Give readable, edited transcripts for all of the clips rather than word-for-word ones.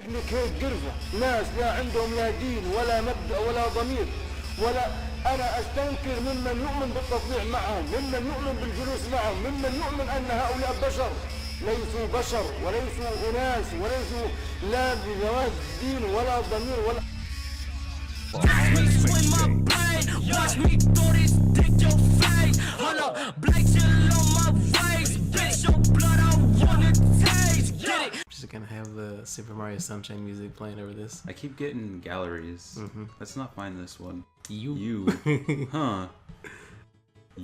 كيف قرفة ناس لا عندهم لا دين ولا مبدأ ولا ضمير ولا. أنا أستنكر ممن يؤمن بالتطبيع معهم، ممن يؤمن بالجلوس معهم، ممن يؤمن أن هؤلاء بشر ليسوا بشر وليسوا أناس وليسوا لا بذوات دين ولا ضمير ولا. Watch me throw this dick your face. Hold up, black chill on my waist. Bitch, your blood I wanna taste. Get it? Just gonna have the Super Mario Sunshine music playing over this. I keep getting galleries. Let's not find this one. You. Huh.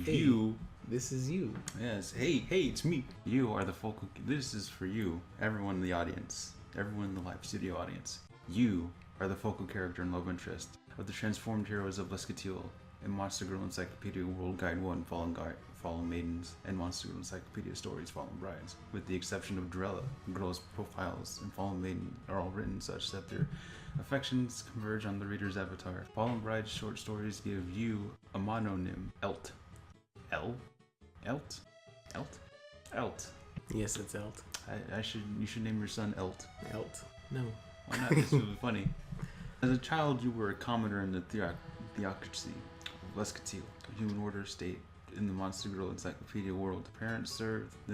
Hey, you. This is you. Yes. Hey, it's me. You are the focal. This is for you. Everyone in the audience. Everyone in the live studio audience. You are the focal character and love interest of the transformed heroes of Lescatile and Monster Girl Encyclopedia World Guide 1 Fallen Maidens and Monster Girl Encyclopedia Stories Fallen Brides. With the exception of Drella, girls' profiles and Fallen Maiden are all written such that their affections converge on the reader's avatar. Fallen Brides short stories give you a mononym, Elt. Elt. Yes, it's Elt. You should name your son Elt. Elt. No. Why not? This would be funny. As a child, you were a commoner in the theocracy of Lescatile, a human order state in the Monster Girl Encyclopedia world. Parents served the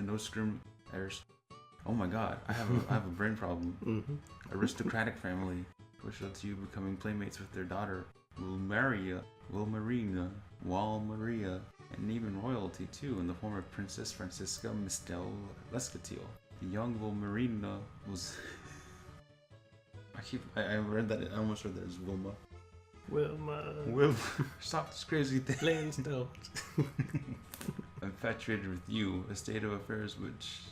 oh my god, I have a brain problem. Aristocratic family, which led to you becoming playmates with their daughter, Maria, and even royalty too, in the form of Princess Francisca Mistel Lescatile. The young Wilmarina was. I read that. I almost read that as Wilma. Stop this crazy thing. Infatuated with you, a state of affairs which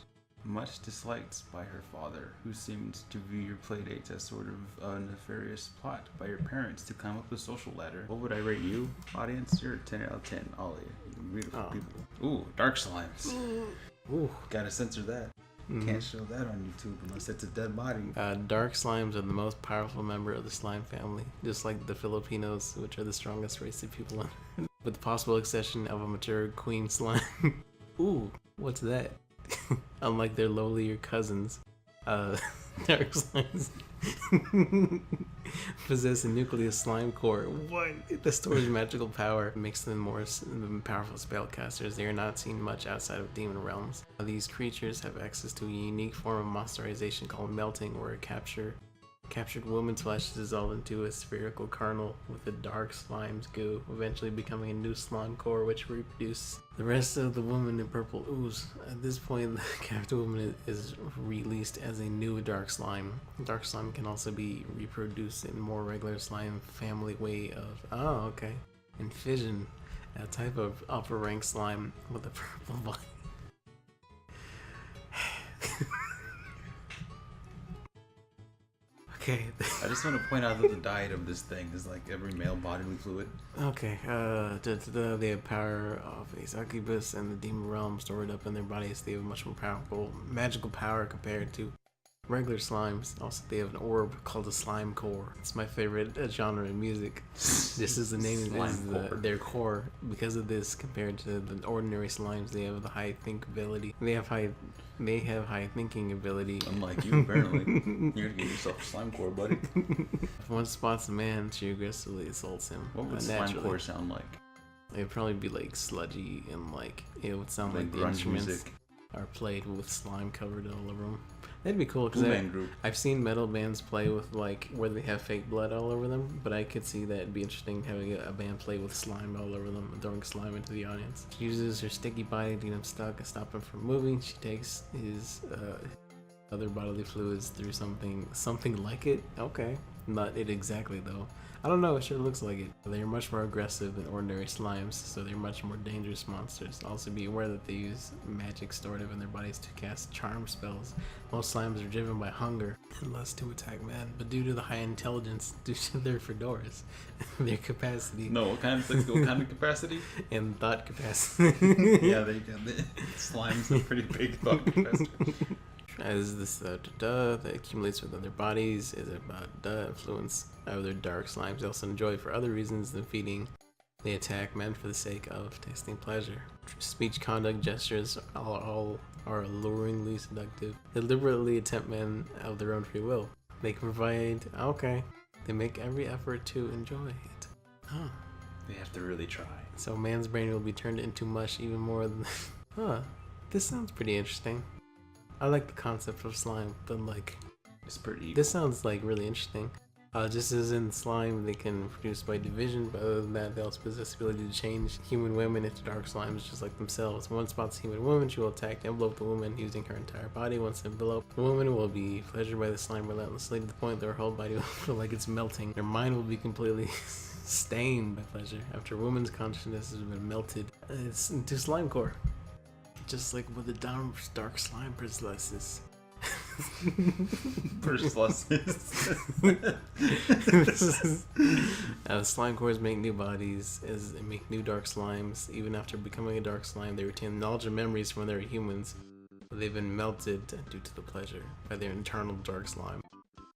much disliked by her father, who seemed to view your playdates as sort of a nefarious plot by your parents to climb up the social ladder. What would I rate you, audience? You're a 10 out of 10. Ollie, beautiful people. Ooh, dark slimes. Ooh, gotta censor that. Can't show that on YouTube unless it's a dead body. Dark slimes are the most powerful member of the slime family, just like the Filipinos, which are the strongest race of people on with the possible exception of a mature queen slime. Ooh, what's that? Unlike their lowlier cousins, dark slimes possess a nucleus slime core. What? The store's magical power makes them more powerful spellcasters. They are not seen much outside of demon realms. These creatures have access to a unique form of monsterization called melting, where a captured woman's flesh is dissolved into a spherical kernel with the dark slime's goo, eventually becoming a new slime core which reproduces the rest of the woman in purple ooze. At this point, the captured woman is released as a new dark slime. Dark slime can also be reproduced in more regular slime family way of and fission, a type of upper rank slime with a purple body. Okay. I just want to point out that the diet of this thing is like every male bodily fluid. Okay. They have power of a succubus and the demon realm stored up in their bodies. They have much more powerful magical power compared to regular slimes. Also, they have an orb called a slime core. It's my favorite genre of music. This is the name of their core. Because of this, compared to the ordinary slimes, they have the high think ability. They have high thinking ability. Unlike you, apparently. You're gonna get yourself a slime core, buddy. If one spots a man, she aggressively assaults him. What would slime core sound like? It'd probably be like sludgy and like it would sound like the grunge instruments music are played with slime covered all over them. That'd be cool because I've seen metal bands play with like where they have fake blood all over them, but I could see that it'd be interesting having a band play with slime all over them and throwing slime into the audience. She uses her sticky body to get him stuck and stop him from moving. She takes his other bodily fluids through something like it. Okay, not it exactly though. I don't know, it sure looks like it. They're much more aggressive than ordinary slimes, so they're much more dangerous monsters. Also be aware that they use magic stored up in their bodies to cast charm spells. Most slimes are driven by hunger and lust to attack men, but due to the high intelligence, due to their fedoras, their capacity... No, what kind of capacity? And thought capacity. Yeah, the slimes have pretty big thought capacity. As this that accumulates within their bodies is about influence of their dark slimes. They also enjoy for other reasons than feeding. They attack men for the sake of tasting pleasure. Speech, conduct, gestures all are alluringly seductive. They deliberately tempt men of their own free will. They can provide. Okay. They make every effort to enjoy it. Huh. They have to really try. So man's brain will be turned into mush even more than... Huh. This sounds pretty interesting. I like the concept of slime, but like... It's pretty evil. This sounds like really interesting. Just as in slime, they can produce by division, but other than that, they also possess the ability to change human women into dark slimes just like themselves. When one spots a human woman, she will attack and envelope the woman using her entire body. Once enveloped, the woman will be pleasured by the slime relentlessly to the point that her whole body will feel like it's melting. Their mind will be completely stained by pleasure after a woman's consciousness has been melted it's into slime core. Just like what the dark slime possesses. Slime cores make new bodies as they make new dark slimes. Even after becoming a dark slime, they retain knowledge and memories from when they were humans, but they've been melted due to the pleasure by their internal dark slime.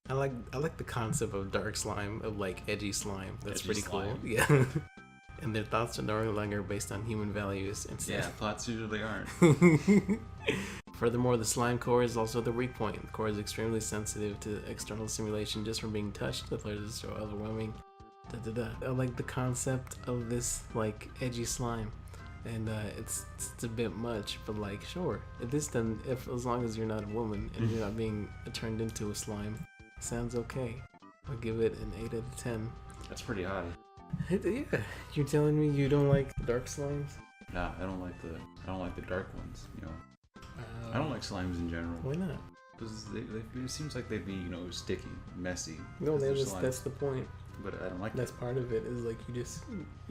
I like the concept of dark slime, of like edgy slime. That's edgy pretty slime. Cool. Yeah. And their thoughts are no longer based on human values. Instead. Yeah, thoughts usually aren't. Furthermore, the slime core is also the weak point. The core is extremely sensitive to external stimulation just from being touched. The pleasure is so overwhelming. I like the concept of this like edgy slime, and it's a bit much, but like sure, if as long as you're not a woman and you're not being turned into a slime, sounds okay. I'll give it an 8 out of 10. That's pretty high. Yeah, you're telling me you don't like dark slimes? Nah, I don't like the dark ones. You know. I don't like slimes in general. Why not? Because it seems like they'd be, sticky, messy. No, that's the point. But I don't like that's part of it, is like you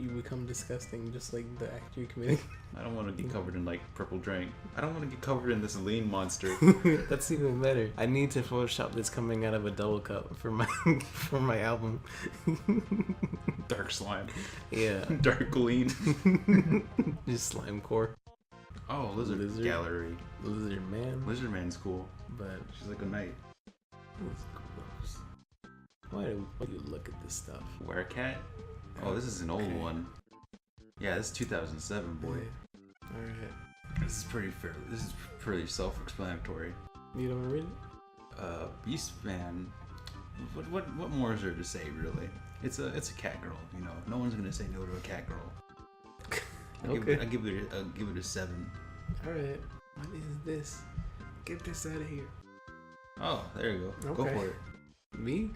become disgusting just like the act you're committing. I don't want to get covered in like purple drink. I don't want to get covered in this lean monster. That's even better. I need to Photoshop this coming out of a double cup for my album. Dark slime. Yeah. Dark lean. Just slime core. Oh, lizard gallery. Lizard man. Lizard man's cool, but she's like a knight. It's gross. Why do you look at this stuff? Werecat? Oh, this is an old one. Yeah, this is 2007, boy. Yeah. Alright. This is pretty fair. This is pretty self-explanatory. You don't read it? Beastman. What more is there to say, really? It's a cat girl. No one's gonna say no to a cat girl. Okay. I'll give it a 7. Alright. What is this? Get this out of here. Oh, there you go. Okay. Go for it. Me?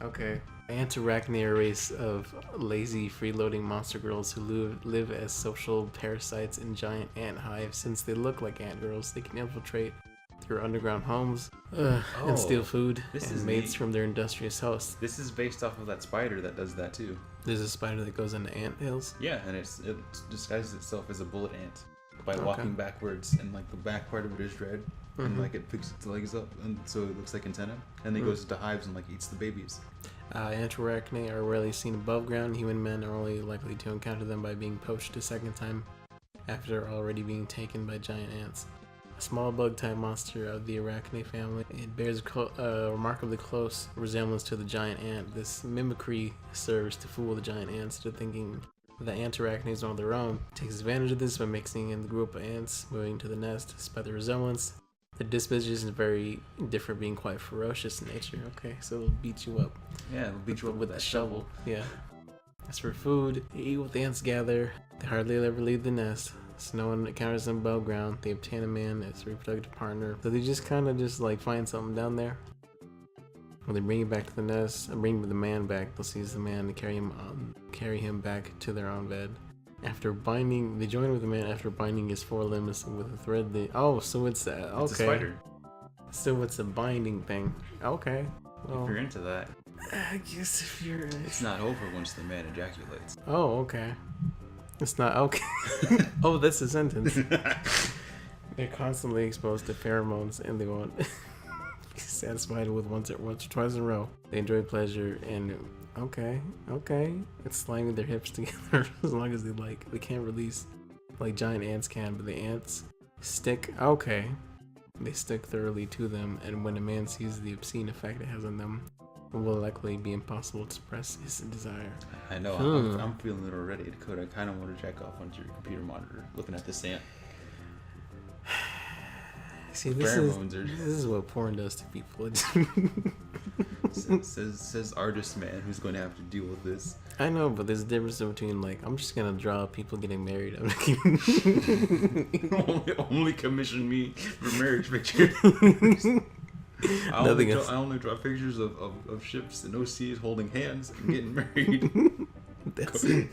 Okay. Antarachne are a race of lazy, freeloading monster girls who live as social parasites in giant ant hives. Since they look like ant girls, they can infiltrate through underground homes and steal food and mates from their industrious hosts. This is based off of that spider that does that too. There's a spider that goes into ant hills? Yeah, and it disguises itself as a bullet ant by walking backwards, and like the back part of it is red, and like it picks its legs up, and so it looks like antenna, and then goes into hives and like eats the babies. Antarachne are rarely seen above ground. Human men are only likely to encounter them by being poached a second time after already being taken by giant ants. A small bug-type monster of the Arachne family, it bears a remarkably close resemblance to the giant ant. This mimicry serves to fool the giant ants into thinking the Antarachnes are on their own. It takes advantage of this by mixing in the group of ants moving to the nest. Despite the resemblance, the disposition is very different, being quite ferocious in nature. Okay, so they'll beat you up. Yeah, they'll beat you up with a shovel. Yeah. As for food, they eat what the ants gather. They hardly ever leave the nest. So no one encounters them above ground. They obtain a man as a reproductive partner. So they just kind of like find something down there. When they bring it back to the nest, and bring the man back, they'll seize the man and carry him back to their own bed. They join with the man after binding his forelimbs with a thread. So it's okay. It's a spider. So it's a binding thing. Okay. Well, if you're into that. I guess if you're... It's not over once the man ejaculates. Oh, okay. It's not okay. Oh, that's a sentence. They're constantly exposed to pheromones and they won't be satisfied with once or twice in a row. They enjoy pleasure and okay. It's sliming their hips together as long as they like. They can't release like giant ants can, but the ants stick. Okay. They stick thoroughly to them, and when a man sees the obscene effect it has on them, it will likely be impossible to suppress his desire. I know, I'm feeling it already, Dakota. I kind of want to jack off onto your computer monitor, looking at this ant. See, this is what porn does to people. says artist man who's going to have to deal with this. I know, but there's a difference between like I'm just gonna draw people getting married. I'm kidding. only commission me for marriage pictures. I only draw pictures of ships and OCs holding hands and getting married.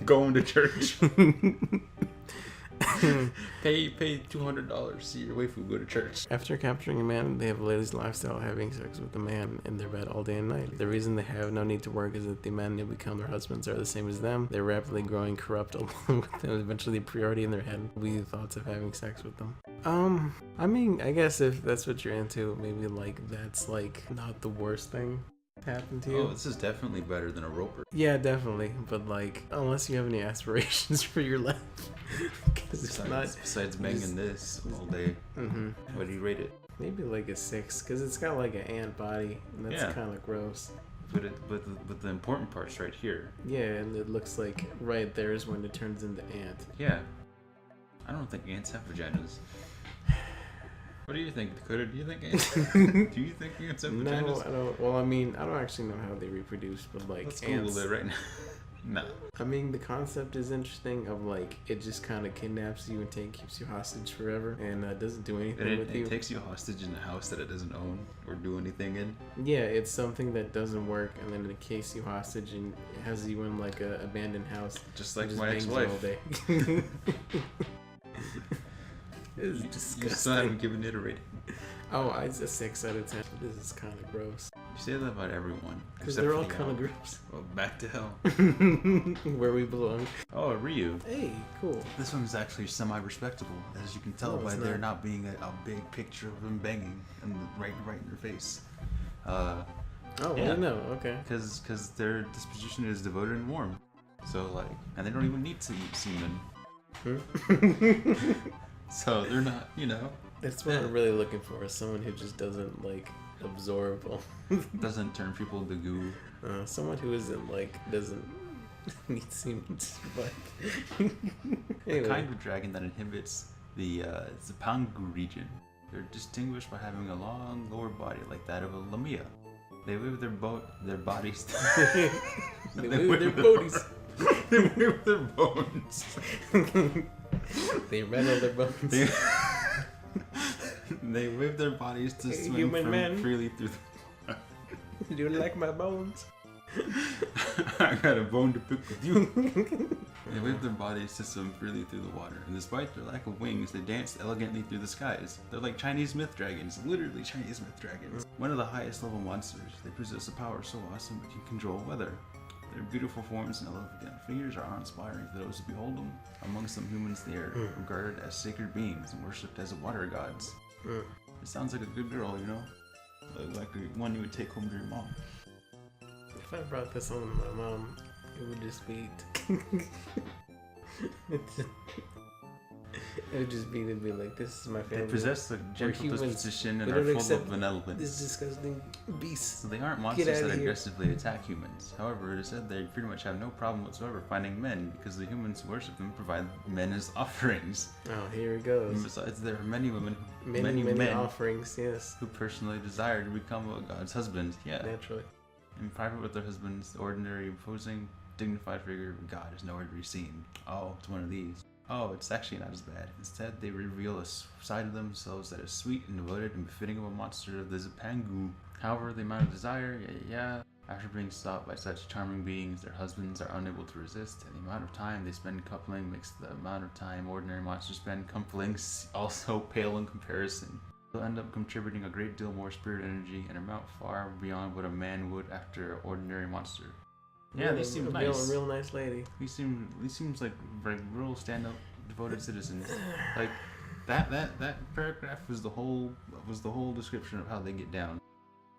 Going to church. pay $200 to see your waifu go to church. After capturing a man, they have a lady's lifestyle, having sex with the man in their bed all day and night. The reason they have no need to work is that the men who become their husbands are the same as them. They're rapidly growing corrupt along with them. Eventually, the priority in their head will be the thoughts of having sex with them. I mean, I guess if that's what you're into, maybe like that's like not the worst thing happen to you. Oh, this is definitely better than a roper. Yeah, definitely. But like, unless you have any aspirations for your life. Besides banging this all day. Mm-hmm. What do you rate it? Maybe like a 6, because it's got like an ant body, and that's kind of gross. But the important part's right here. Yeah, and it looks like right there is when it turns into ant. Yeah. I don't think ants have vaginas. What do you think, Dakota? Do you think ants? Do you think ants have vaginas? No, I don't. Well, I mean, I don't actually know how they reproduce, but like let's ants. Google it right now. No. I mean, the concept is interesting. Of like, it just kind of kidnaps you and keeps you hostage forever, and doesn't do anything with you. It takes you hostage in a house that it doesn't own or do anything in. Yeah, it's something that doesn't work, and then it takes you hostage and it has you in like a abandoned house. Just like my ex-wife. All day. It's disgusting. You still haven't given it a rating. Oh, it's a 6 out of 10. This is kind of gross. You say that about everyone. Because they're all kind of gross. Well, back to hell. Where we belong. Oh, Ryu. Hey, cool. This one's actually semi-respectable, as you can tell by there not being a big picture of him banging right in your face. Oh, yeah. No, okay. Because their disposition is devoted and warm. So, like, and they don't even need to eat semen. So they're not, That's what I'm really looking for, is someone who just doesn't, like, absorb. Doesn't turn people into goo. Someone who isn't, like, doesn't need semen to survive. Anyway. A kind of dragon that inhibits the Zipangu region. They're distinguished by having a long lower body like that of a lamia. They wave their bodies. They wave their bodies. They wave their bones. They rattle their bones. They wave their bodies to swim freely through the... Do you like my bones? I got a bone to pick with you. They wave their bodies to swim freely through the water, and despite their lack of wings, they dance elegantly through the skies. They're like Chinese myth dragons, literally Chinese myth dragons. One of the highest level monsters, they possess a power so awesome they can control weather. Their beautiful forms and elegant figures are awe-inspiring to those who behold them. Among some humans, they are regarded as sacred beings and worshipped as water gods. It sounds like a good girl, like one you would take home to your mom. If I brought this home to my mom, it would just be... It would just be to be like, this is my family. They possess a gentle disposition and are full of benevolence. This disgusting beast. So they aren't monsters that aggressively attack humans. However, it is said they pretty much have no problem whatsoever finding men, because the humans who worship them provide men as offerings. Oh, here it goes. And besides, there are many women, many offerings, yes, who personally desire to become a god's husband. Yeah, naturally. In private with their husbands, the ordinary, imposing, dignified figure of God is nowhere to be seen. Oh, it's one of these. Oh, it's actually not as bad. Instead, they reveal a side of themselves that is sweet and devoted and befitting of a monster of the Zipangu. However, the amount of desire, after being sought by such charming beings, their husbands are unable to resist, and the amount of time they spend coupling makes the amount of time ordinary monsters spend coupling also pale in comparison. They'll end up contributing a great deal more spirit energy and amount far beyond what a man would after an ordinary monster. Yeah, they seem nice. A real nice lady. He seems like real stand-up, devoted citizens. Like that paragraph was the whole description of how they get down.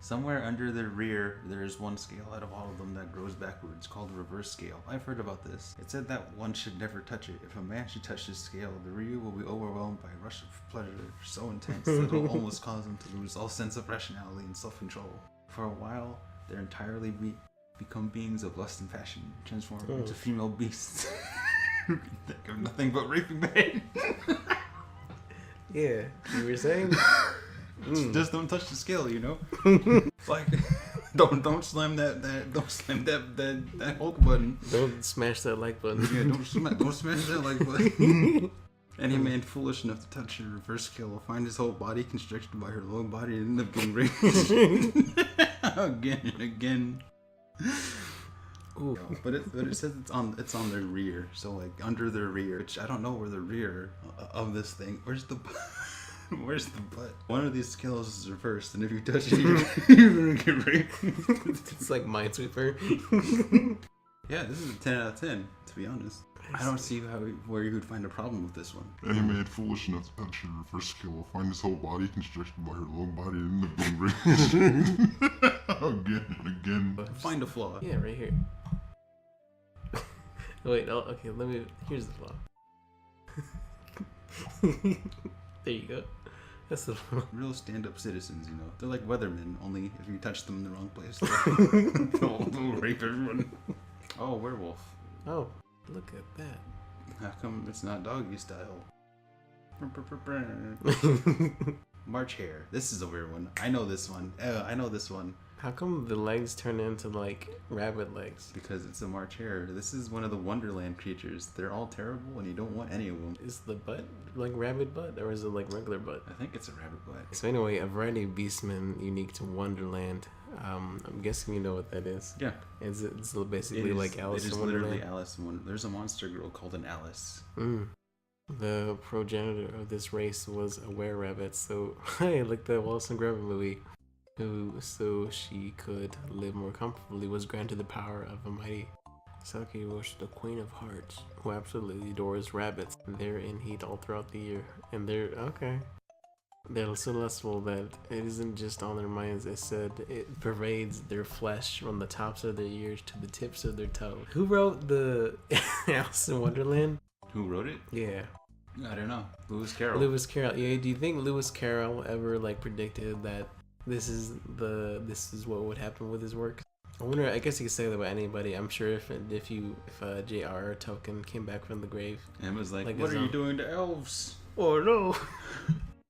Somewhere under their rear, there is one scale out of all of them that grows backwards, called the reverse scale. I've heard about this. It said that one should never touch it. If a man should touch this scale, the Ryu will be overwhelmed by a rush of pleasure so intense that it will almost cause him to lose all sense of rationality and self-control. For a while, they're entirely become beings of lust and passion, transform into female beasts. Think of nothing but raping men. Yeah, you were saying? Just don't touch the scale, Like, Don't slam that Hulk button. Don't smash that like button. Yeah, don't smash that like button. Any man foolish enough to touch your reverse kill will find his whole body constricted by her low body and end up getting raped. Again and again. Ooh. But it says it's on their rear, so like under their rear, which I don't know where the rear of this thing. Where's the butt? One of these skills is reversed, and if you touch it, you're gonna get raped. It's like Minesweeper. Yeah, this is a 10 out of 10. To be honest, I don't see where you would find a problem with this one. Any man foolish enough to touch your reverse skill will find his whole body constricted by her low body and end up being raped. Again and again. Find a flaw. Yeah, right here. Wait, okay, here's the flaw. There you go. That's the flaw. Real stand-up citizens, you know. They're like weathermen, only if you touch them in the wrong place, they'll rape everyone. Oh, werewolf. Oh, look at that. How come it's not doggy style? March Hare. This is a weird one. I know this one. How come the legs turn into like rabbit legs? Because it's a March Hare. This is one of the Wonderland creatures. They're all terrible and you don't want any of them. Is the butt like rabbit butt or is it like regular butt? I think it's a rabbit butt. So anyway, a variety of beastmen unique to Wonderland. I'm guessing you know what that is. Yeah. It's basically like Alice in Wonderland. It is literally Alice in Wonderland. There's a monster girl called an Alice. The progenitor of this race was a were-rabbit, so hey, like the Wallace and Gromit movie, who, so she could live more comfortably, was granted the power of a mighty Saki, was the Queen of Hearts, who absolutely adores rabbits. They're in heat all throughout the year, and they're so lustful that it isn't just on their minds. It said it pervades their flesh from the tops of their ears to the tips of their toes. Who wrote the Alice in Wonderland? Who wrote it? Yeah. I don't know. Lewis Carroll. Yeah. Do you think Lewis Carroll ever like predicted that this is what would happen with his work? I wonder. I guess you could say that about anybody. I'm sure if J.R.R. Tolkien came back from the grave and was like what are you doing to elves? Oh no.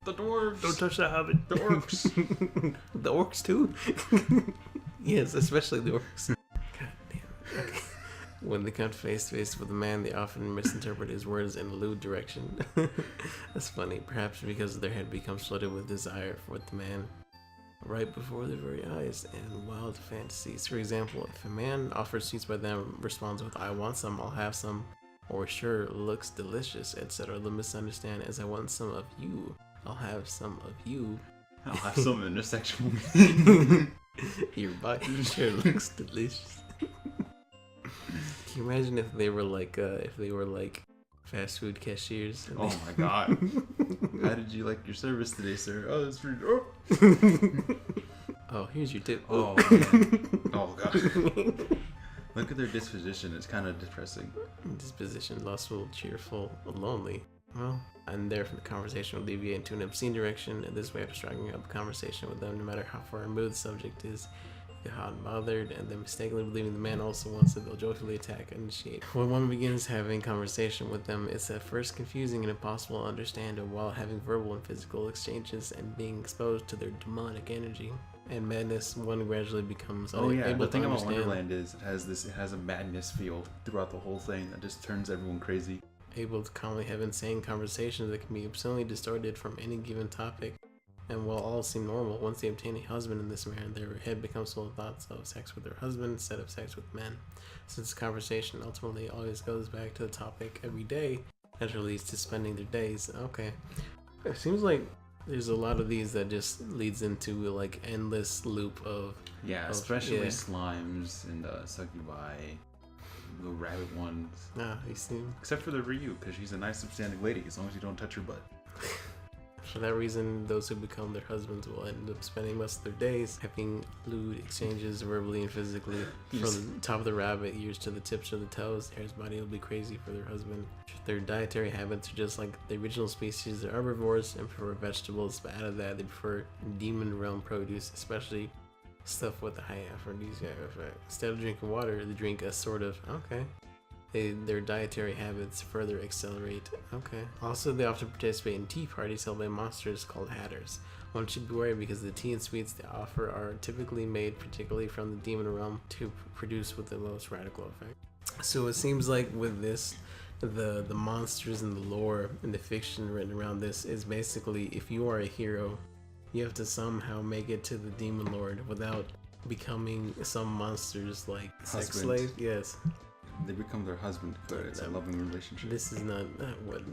The dwarves. Don't touch the hobbit. The orcs. The orcs too. Yes, especially the orcs. God damn. Okay. When they come face to face with a man, they often misinterpret his words in a lewd direction. That's funny, perhaps because their head becomes flooded with desire for the man right before their very eyes and wild fantasies. For example, if a man offers sweets by them responds with "I want some, I'll have some," or "Sure, looks delicious," etc., they'll misunderstand as "I want some of you, I'll have some of you." I'll have some intersexual. Your body sure looks delicious. Can you imagine if they were like fast food cashiers? Oh my god. How did you like your service today, sir? Oh, it's free. Oh, oh here's your tip. Oh, man. Oh god. Look at their disposition. It's kind of depressing. Disposition, lustful, cheerful, lonely. Well, and there for the conversation will deviate into an obscene direction, and this way of striking up a conversation with them, no matter how far removed the subject is. Get hot and bothered, and then mistakenly believing the man also wants it, they'll joyfully attack and initiate. When one begins having conversation with them, it's at first confusing and impossible to understand, and while having verbal and physical exchanges and being exposed to their demonic energy and madness, one gradually becomes able the thing about Wonderland is it has a madness field throughout the whole thing that just turns everyone crazy. Able to calmly have insane conversations that can be absurdly distorted from any given topic. And while all seem normal, once they obtain a husband in this manner, their head becomes full of thoughts of sex with their husband instead of sex with men. Since the conversation ultimately always goes back to the topic every day, that leads to spending their days. Okay. It seems like there's a lot of these that just leads into like endless loop of... Yeah, especially slimes and succubi, the rabbit ones. Ah, you seem... Except for the Ryu, because she's a nice upstanding lady, as long as you don't touch her butt. For that reason, those who become their husbands will end up spending most of their days having lewd exchanges verbally and physically. From the top of the rabbit ears to the tips of the toes, Hare's body will be crazy for their husband. Their dietary habits are just like the original species. They're herbivores and prefer vegetables, but out of that, they prefer demon realm produce, especially stuff with a high aphrodisiac effect. Instead of drinking water, they drink a sort of... Okay. Their dietary habits further accelerate. Okay. Also, they often participate in tea parties held by monsters called Hatters. One should be wary because the tea and sweets they offer are typically made particularly from the demon realm to produce with the most radical effect. So it seems like with this, the monsters and the lore and the fiction written around this is basically if you are a hero, you have to somehow make it to the demon lord without becoming some monster's like sex slave. Yes. They become their husband, but it's a loving relationship. This is not what.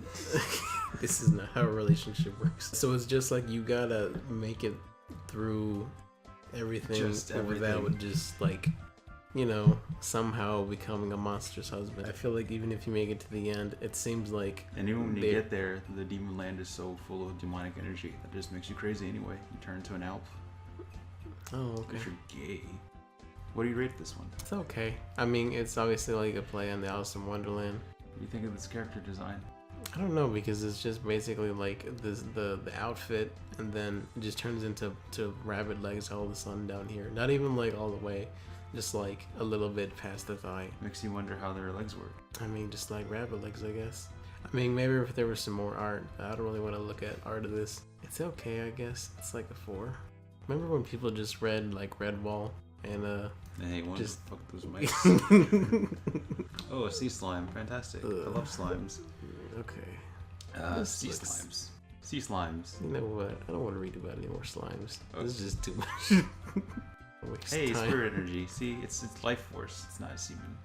This is not how a relationship works. So it's just like you gotta make it through everything without just like, you know, somehow becoming a monster's husband. I feel like even if you make it to the end, it seems like. And even when you get there, the demon land is so full of demonic energy that just makes you crazy anyway. You turn into an elf. Oh, okay. If you're gay. What do you rate this one? It's okay. I mean, it's obviously like a play on the Alice in Wonderland. What do you think of this character design? I don't know, because it's just basically like the outfit, and then it just turns into rabbit legs all of a sudden down here. Not even like all the way, just like a little bit past the thigh. Makes you wonder how their legs work. I mean, just like rabbit legs, I guess. I mean, maybe if there was some more art, but I don't really want to look at art of this. It's okay, I guess. It's like a 4. Remember when people just read like Redwall and Hey, what just the fuck those mice? Oh, a sea slime, fantastic. I love slimes. Okay. Sea slimes. Sea slimes. You know what? I don't want to read about any more slimes. Okay. This is just too much. Hey, spirit energy. See, it's life force. It's not a semen.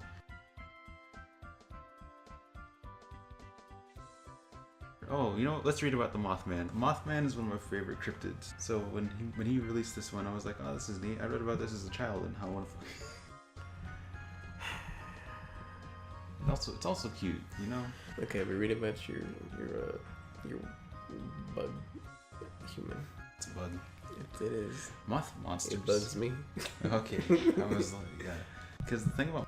Oh, you know, let's read about the Mothman. Mothman is one of my favorite cryptids. So when he released this one, I was like, oh, this is neat. I read about this as a child and how wonderful. It's also cute, you know. Okay, we read about your bug human. It's a bug. It is. Monsters. It bugs me. Okay, I was like, yeah. Because the thing about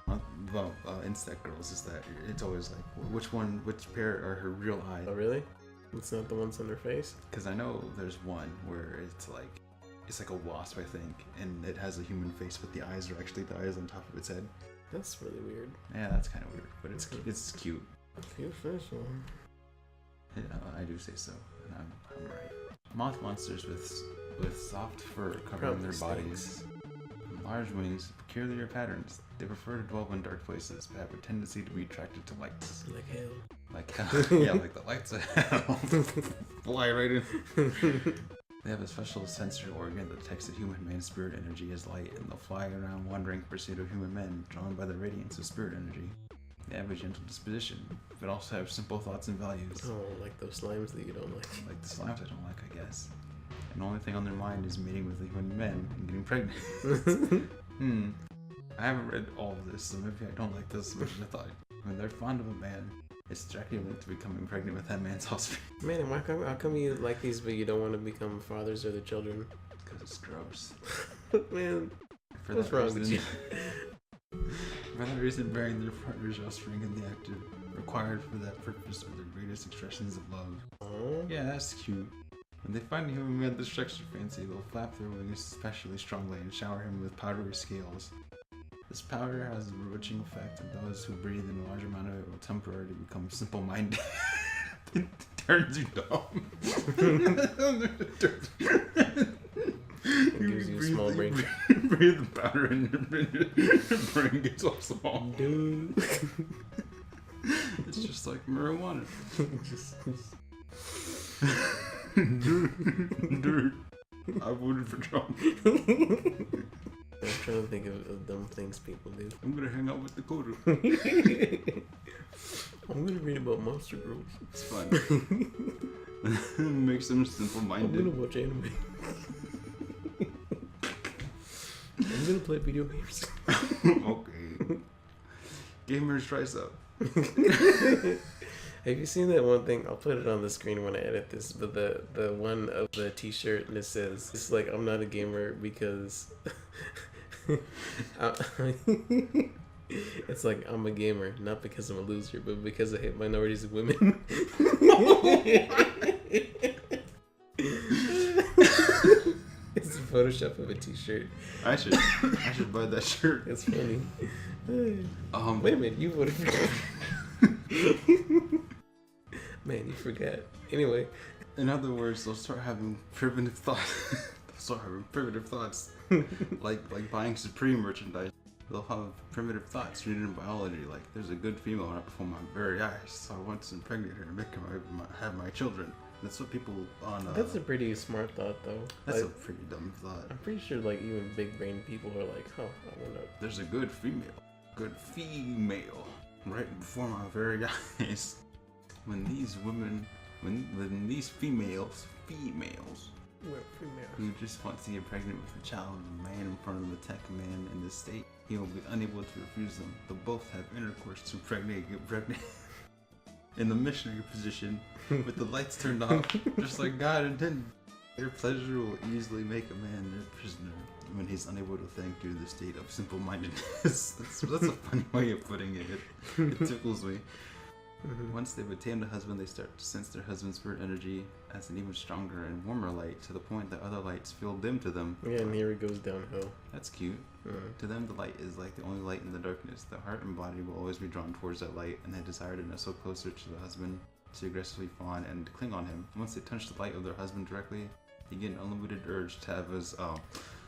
insect girls is that it's always like, which pair are her real eyes? Oh, really? It's not the ones on their face? Because I know there's one where it's like a wasp, I think, and it has a human face, but the eyes are actually the eyes on top of its head. That's really weird. Yeah, that's kind of weird, but it's cute. Cute fish, man. Yeah, I do say so, and I'm right. Moth monsters with soft fur covering their bodies, large wings, peculiar patterns. They prefer to dwell in dark places, but have a tendency to be attracted to lights. Like hell. Like hell. Yeah, like the lights of hell. Fly right in. They have a special sensory organ that detects the human man's spirit energy as light, and they'll fly around wandering in pursuit of human men, drawn by the radiance of spirit energy. They have a gentle disposition, but also have simple thoughts and values. Oh, like those slimes that you don't like. Like the slimes I don't like, I guess. And the only thing on their mind is mating with human men and getting pregnant. I haven't read all of this, so maybe I don't like this as much as I thought. When they're fond of a man, it's directly linked to becoming pregnant with that man's offspring. Man, how come you like these but you don't want to become fathers of the children? Because it's gross. Man, What's wrong with you? For that reason, bearing their partner's offspring in the active required for that purpose are their greatest expressions of love. Oh? Yeah, that's cute. When they find a human man this extra fancy, they'll flap their wings especially strongly and shower him with powdery scales. This powder has a bewitching effect, and those who breathe in a large amount of it will temporarily become simple-minded. It turns you dumb. It gives you a small brain. Breathe the powder and your brain gets all small. Dude. It's just like marijuana. Dude, I voted for Trump. I'm trying to think of dumb things people do. I'm gonna hang out with Dakota. I'm gonna read about Monster Girls. It's fun. Makes them simple-minded. I'm gonna watch anime. I'm gonna play video games. Okay. Gamers rise up. Have you seen that one thing? I'll put it on the screen when I edit this, but the one of the t-shirt, and it says, it's like, I'm not a gamer because... It's like, I'm a gamer, not because I'm a loser, but because I hate minorities and women. It's a Photoshop of a t-shirt. I should buy that shirt. It's funny. Wait a minute, you voted for Man, you forgot. Anyway, In other words, they'll start having primitive thoughts. like buying Supreme merchandise. They'll have primitive thoughts rooted in biology, like there's a good female right before my very eyes, so I want to impregnate her and make her have my children. That's what people on. That's a pretty smart thought, though. That's like, a pretty dumb thought. I'm pretty sure, like, even big brain people are like, huh, I wonder. There's a good female right before my very eyes. When these females who just want to get pregnant with a child of a man in front of the tech man in the state, he will be unable to refuse them. They'll both have intercourse to get pregnant in the missionary position with the lights turned off, just like God intended. Their pleasure will easily make a man their prisoner when he's unable to think due to the state of simple-mindedness. That's a funny way of putting it. It tickles me. Mm-hmm. Once they've attained a husband, they start to sense their husband's spirit energy as an even stronger and warmer light, to the point that other lights feel dim to them. Yeah, and here it goes downhill. That's cute. Mm-hmm. To them, the light is like the only light in the darkness. The heart and body will always be drawn towards that light, and they desire to nestle closer to the husband, to aggressively fawn and cling on him. Once they touch the light of their husband directly, they get an unlimited urge to have his.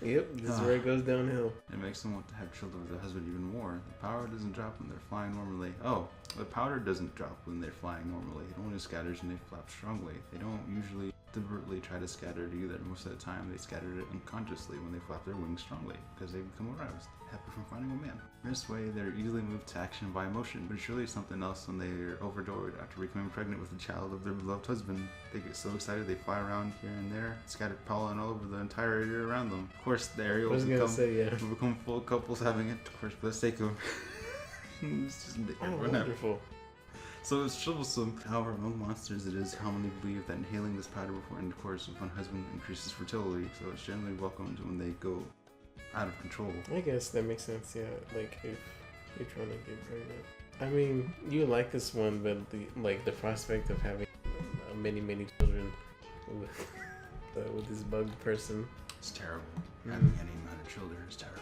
Yep, this is where it goes downhill. It makes them want to have children with their husband even more. The power doesn't drop when they're flying normally. Oh, the powder doesn't drop when they're flying normally. It only scatters when they flap strongly. They don't usually deliberately try to scatter it either. Most of the time, they scatter it unconsciously when they flap their wings strongly, because they become aroused, happy from finding a man. This way, they're easily moved to action by emotion, but surely something else when they're overjoyed after becoming pregnant with the child of their beloved husband. They get so excited they fly around here and there, scattered pollen all over the entire area around them. Of course, the area will become full of couples having it, of course, for the sake of it's just wonderful. So it's troublesome. However, among monsters, it is commonly believed that inhaling this powder before intercourse with one husband increases fertility, so it's generally welcomed when they go out of control. I guess that makes sense, yeah. Like, if you're trying to get pregnant. I mean, you like this one, but the prospect of having many children with this bug person. It's terrible. Having any amount of children is terrible.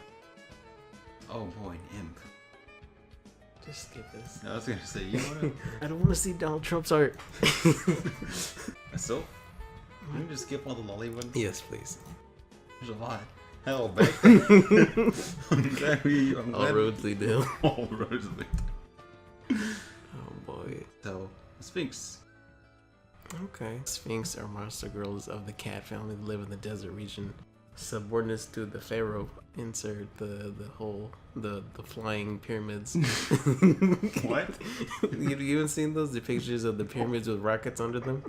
Oh boy, an imp. Just skip this. I was gonna say, you know what? I don't want to see Donald Trump's art. So, can you just skip all the lolly ones? Yes, please. There's a lot. Hell, back then. All roads lead to hell. All roads lead. Oh boy. So, Sphinx. Okay. Sphinx are monster girls of the cat family that live in the desert region. Subordinates to the pharaoh. Insert the flying pyramids. What? You haven't seen those? The pictures of the pyramids with rockets under them?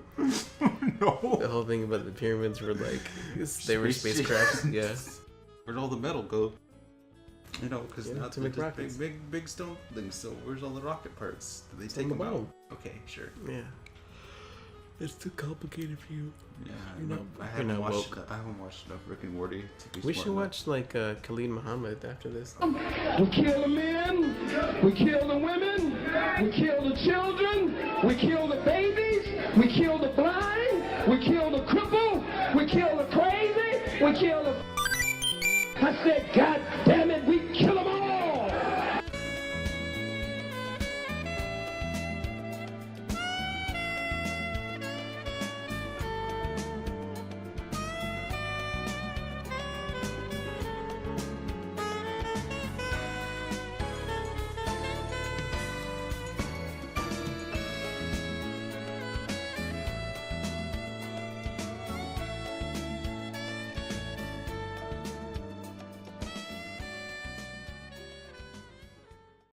No. The whole thing about the pyramids were like, they were spacecrafts. Yeah. Where'd all the metal go? You know, because now to make just rockets. big stone things. So where's all the rocket parts? Did they It's take on the them out? bottom. Okay, sure. Yeah. It's too complicated for you. Yeah, I not haven't woke. watched enough Rick and Morty to be We smart should enough. watch like Khalid Muhammad after this. We kill the men, we kill the women, we kill the children, we kill the babies, we kill the blind, we kill the cripple, we kill the crazy, we kill the... I said, God damn it, we